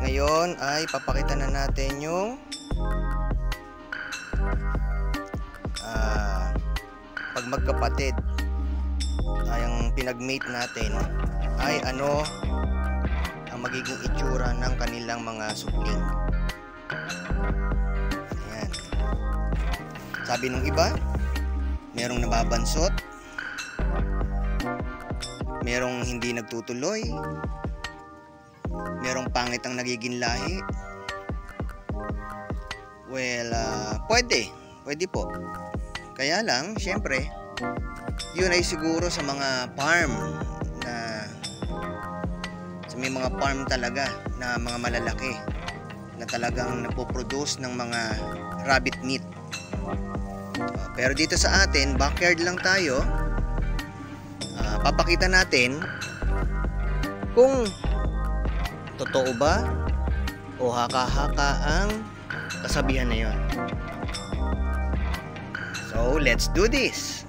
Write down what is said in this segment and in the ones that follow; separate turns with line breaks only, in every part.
Ngayon ay papakita na natin yung pag magkapatid ay ang pinagmate natin ay ano ang magiging itsura ng kanilang mga supling. Ayan. Sabi nung iba, merong nababansot, merong hindi nagtutuloy, merong pangit ang nagiging lahi. Well, pwede po. Kaya lang, syempre, yun ay siguro sa mga farm na may mga farm talaga na mga malalaki na talagang nagpo-produce ng mga rabbit meat. Pero dito sa atin, backyard lang tayo. Papakita natin kung totoo ba o haka-haka ang kasabihan na yun. So, let's do this!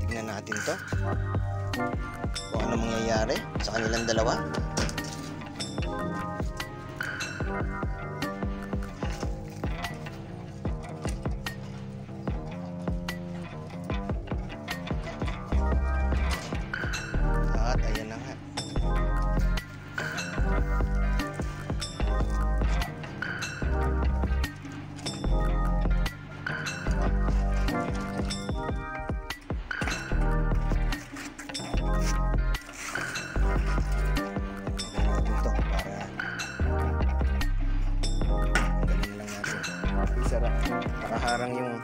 Tignan natin to kung ano mangyayari sa kanilang dalawa. At ayan na nga. Nakaharang yung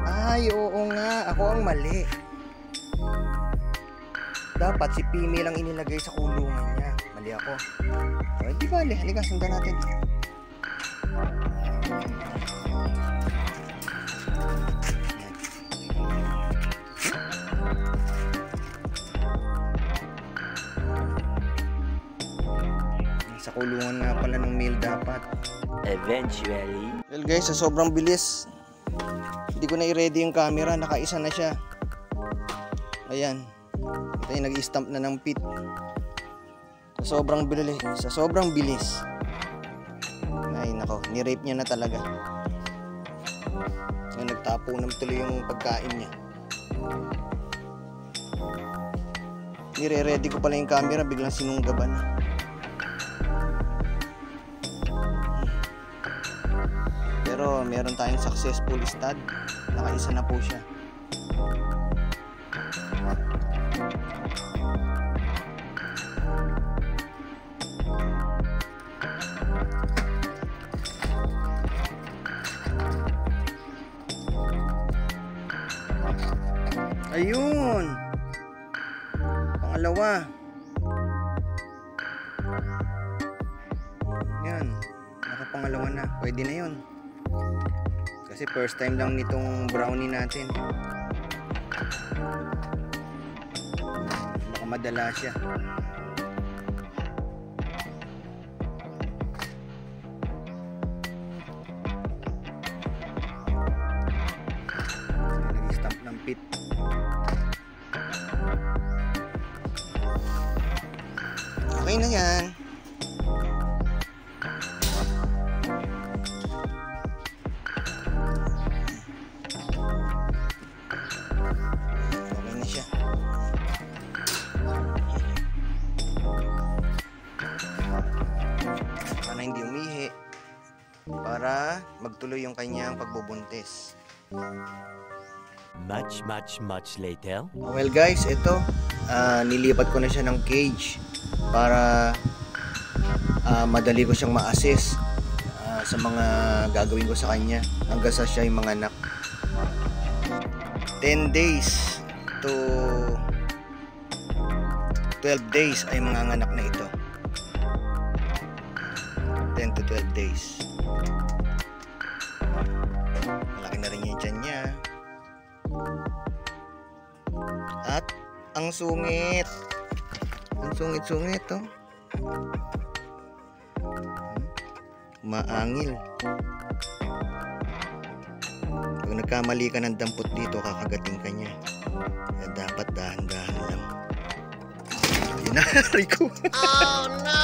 ay oo nga, ako ang mali. Dapat si Pimi lang inilagay sa kulungan niya. Mali ako. O hindi bale, halika sundan natin. Sa kulungan nga pala ng male dapat.
Eventually.
Well guys, sa sobrang bilis, hindi ko na i-ready yung camera. Nakaisa na siya. Ayan. Ito yung nag-stamp na ng pit. Sa sobrang bilis. Ay nako, ni-rape niya na talaga. Ngayon nagtapo na tuloy yung pagkain niya. Nire-ready ko pala yung camera, biglang sinunggaban. Pero meron tayong successful stud. Nakaisa na po siya. Ayun. Pangalawa. Yan. Nakapangalawa na. Pwede na yun. Kasi first time lang nitong brownie natin. Baka madala siya. Nag-stamp ng pit. Okay na yan. Hindi umihi para magtuloy yung kanyang pagbubuntis.
Much later.
Well guys, ito nilipat ko na siya ng cage para madali ko siyang ma-assess sa mga gagawin ko sa kanya hanggang sa siya yung mga anak. 10 days to 12 days ay mga anak na ito. 10 to 12 days. Malaki na rin yung tiyan niya. At ang sungit. Ang sungit-sungit, oh. Maangil. Pag nagkamali ka ng dampot dito, kakagating ka niya. Kaya dapat dahan-dahan lang. Inari ko.
Oh no!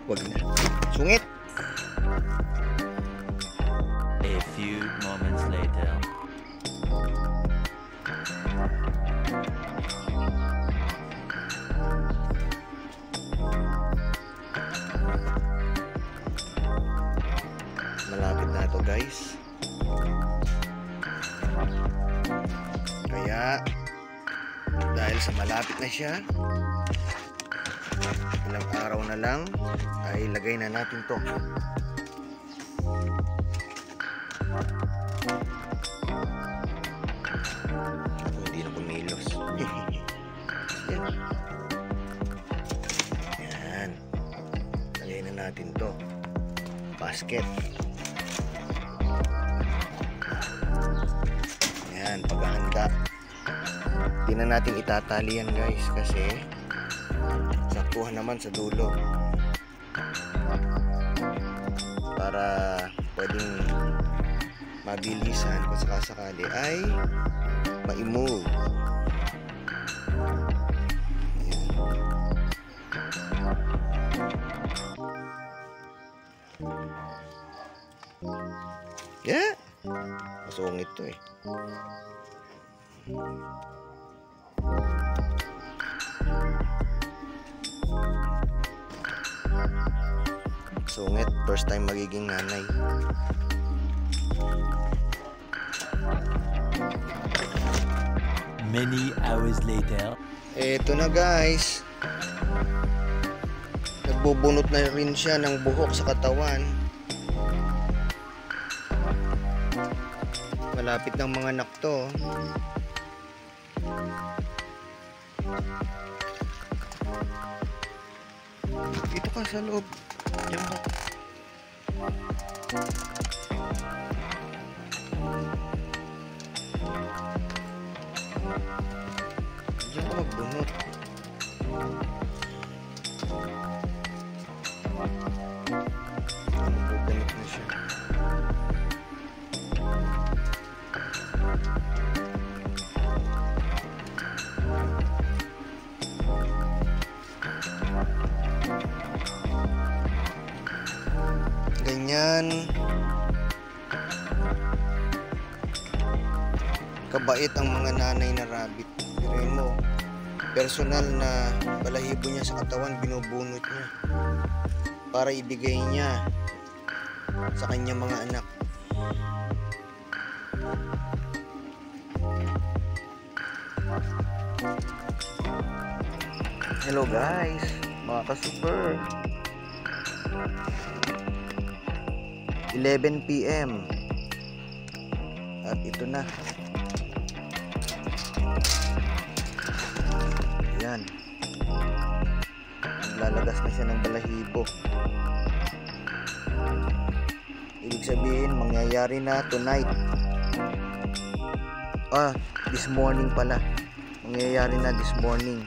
Wag na. Sungit.
A few moments later.
Malapit na to, guys. Kaya dahil sa malapit na siya, ilang araw na lang ay lagay na natin to. Hindi na kumilos. Yan. Yan. Lagay na natin to. Basket. Yan, paghahanda. Hindi na natin itatali yan, guys, kasi saktuhan naman sa dulo para pwedeng mabilisan kung sakasakali ay ma-move. Yeah, masungit to eh. Sungit, first time magiging nanay.
Many hours later.
Eto na, guys. Nagbubunot na rin siya ng buhok sa katawan. Malapit ng mga anak to. Dito ka sa loob. Diyan ka. Diyan ka magbunot. Magbubunot na siya. Ganyan kabait ang mga nanay na rabbit. Piruin mo, personal na balahibo niya sa katawan, binubunot niya para ibigay niya sa kanyang mga anak. Hello guys, mga ka-super. 11 PM at ito na. Yan, naglalagas na siya ng balahibo. Ibig sabihin mangyayari na tonight. This morning pala. Mangyayari na this morning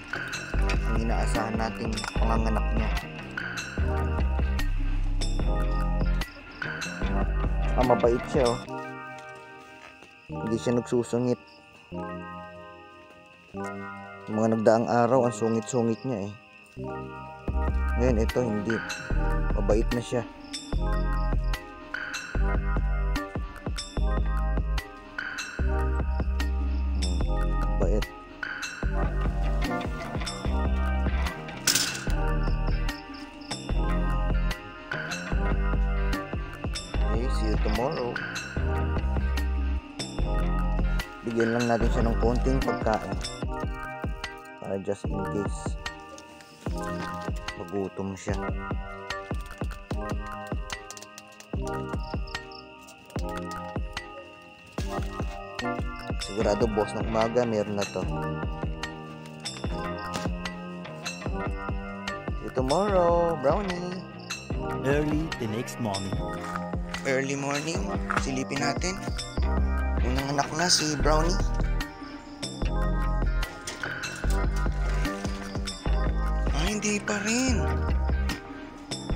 ang inaasahan nating panganganak niya. Mabait siya, oh. Hindi siya nagsusungit. Yung mga nagdaang araw, ang sungit-sungit niya eh. Ngayon, ito hindi. Mabait na siya. Mabait. See you tomorrow. Bigyan lang natin siya ng konting pagkain para just in case magutom siya. Sigurado boss ng umaga meron na to. See you tomorrow, Brownie.
Early the next morning.
Early morning. Silipin natin. Unang anak na si Brownie. Hindi pa rin.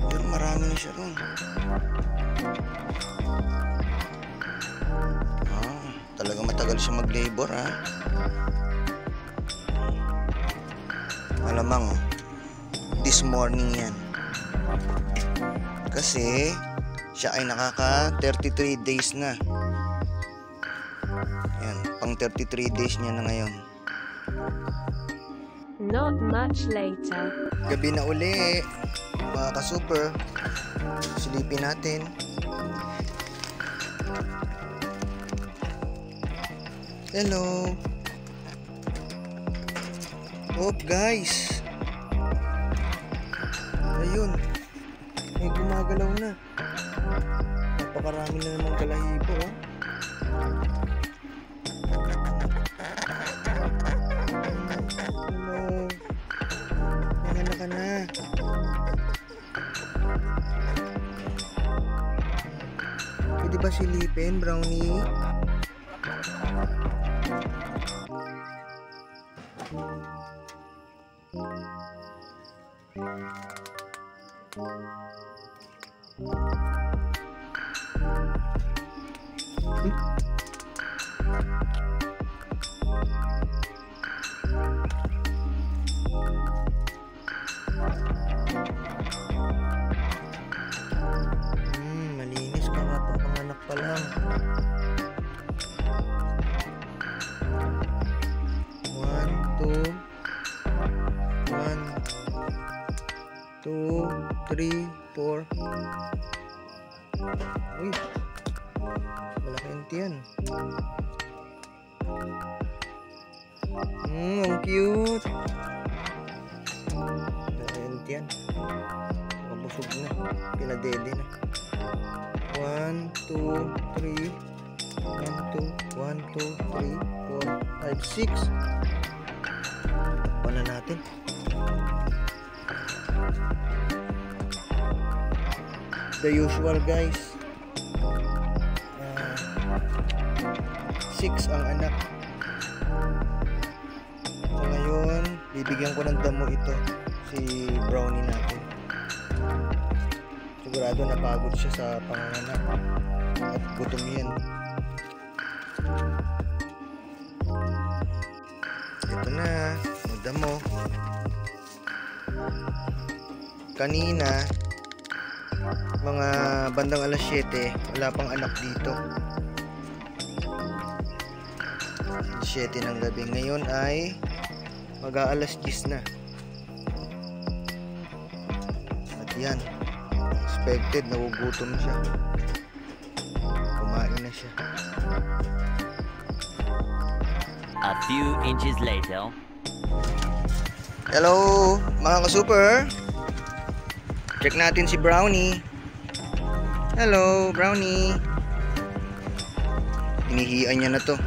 Pero marami na siya ron. Talagang matagal siya mag-labor, ha. Malamang this morning yan. Kasi siya ay nakaka 33 days na. Yan, pang 33 days niya na ngayon.
Not much later.
Gabi na uli, mga ka-super. Silipin natin. Hello. Oh, guys. Ayun. May gumagalaw na. Napakarami na namang balahibo, oh. Pwede ba silipin, Brownie? Malinis ka nga pang panganak pa lang. 2, 3, 4. Uy, malaki ang tiyan. Ang cute. Malaki ang tiyan. Mabusog na, pinadede na. 1, 2, 3. 1, 2, 3, 4, 5, 6. Takpan na natin. The usual, guys. 6 ang anak. So ngayon, bibigyan ko ng damo ito, si Brownie natin. Sigurado napagod siya sa panganganak at gutom yan. Ito na, magdamo. Kanina, mga bandang alas 7, wala pang anak dito. 7 ng gabi. Ngayon ay mag-aalas 10 na. At yan, expected, nagugutom siya. Kumain na siya.
A few inches later.
Hello, mga ka-super. Check natin si Brownie. Hello, Brownie. Hinihian niya na to.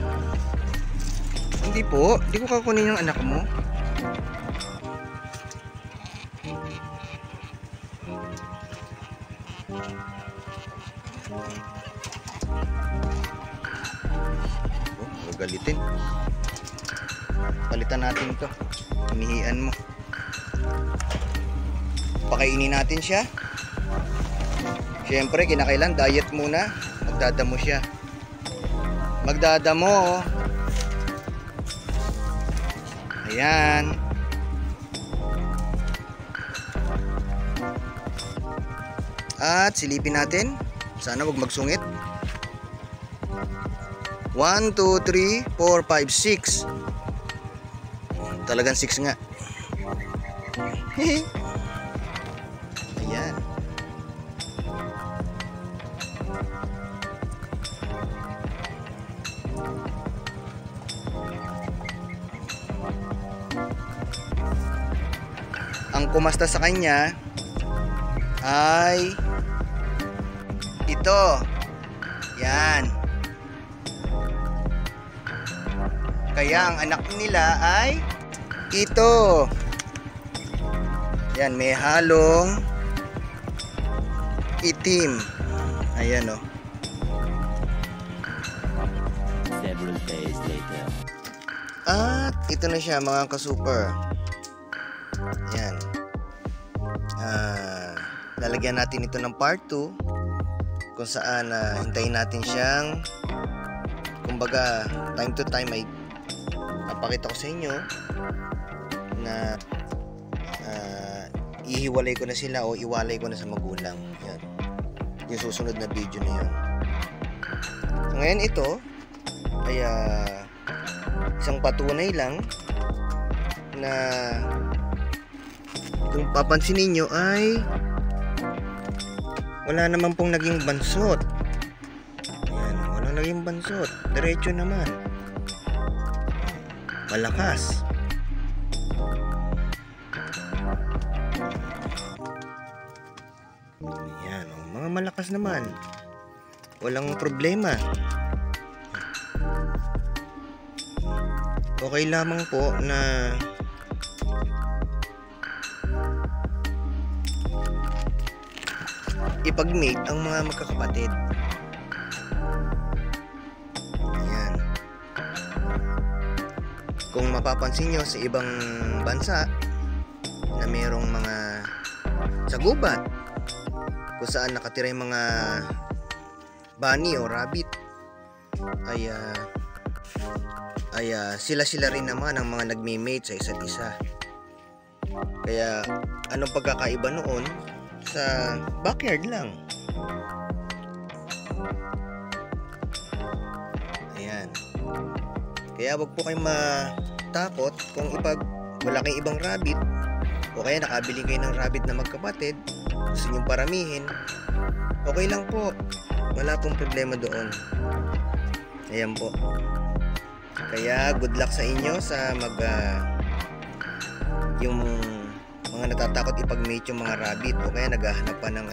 Hindi po, di ko kakunin yung anak mo. Oh, gagalitin. Palitan natin to. Hinihian mo. Pakainin natin siya. Siyempre, kinakailan diet muna. Magdadamo siya. Magdadamo. Ayan. At silipin natin. Sana wag magsungit. 1, 2, 3, 4, 5, 6. Talagang 6 nga. Ayan. Ang kumasta sa kanya ay ito. Yan. Kaya ang anak nila ay ito. Yan, may halong itim. Ayan, oh.
Several days later.
At ito na siya mga ka-super. Yan. Lalagyan natin ito ng part 2 kung saan hintayin natin siyang, kumbaga time to time ay papakita ko sa inyo na ihiwalay ko na sila o iwalay ko na sa magulang. Yan. Yung susunod na video na yun. So, ngayon ito ay isang patunay lang na kung papansin ninyo ay wala naman pong naging bansot. Ayan, walang naging bansot. Diretso naman. Malakas. Ayan, mga malakas naman. Walang problema. Okay lamang po na ipag-mate ang mga magkakapatid. Ayan. Kung mapapansin nyo sa ibang bansa na mayroong mga sagubat kung saan nakatira yung mga bunny o rabbit, ay sila rin naman ang mga nagme-mate sa isa't isa. Kaya anong pagkakaiba noon? Sa backyard lang. Ayan. Kaya wag po kayong matakot kung wala kayong ibang rabbit o kaya nakabili kayo ng rabbit na magkapatid, gusto nyo paramihin, okay lang po, wala pong problema doon. Ayan po. Kaya good luck sa inyo sa yung mga natatakot ipag-mate yung mga rabbit o kaya naghahanap pa ng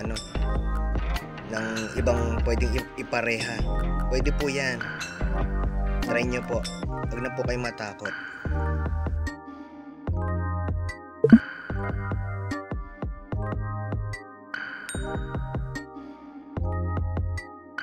ng ibang pwedeng ipareha. Pwede po yan. Try nyo po. Huwag na po kayo matakot.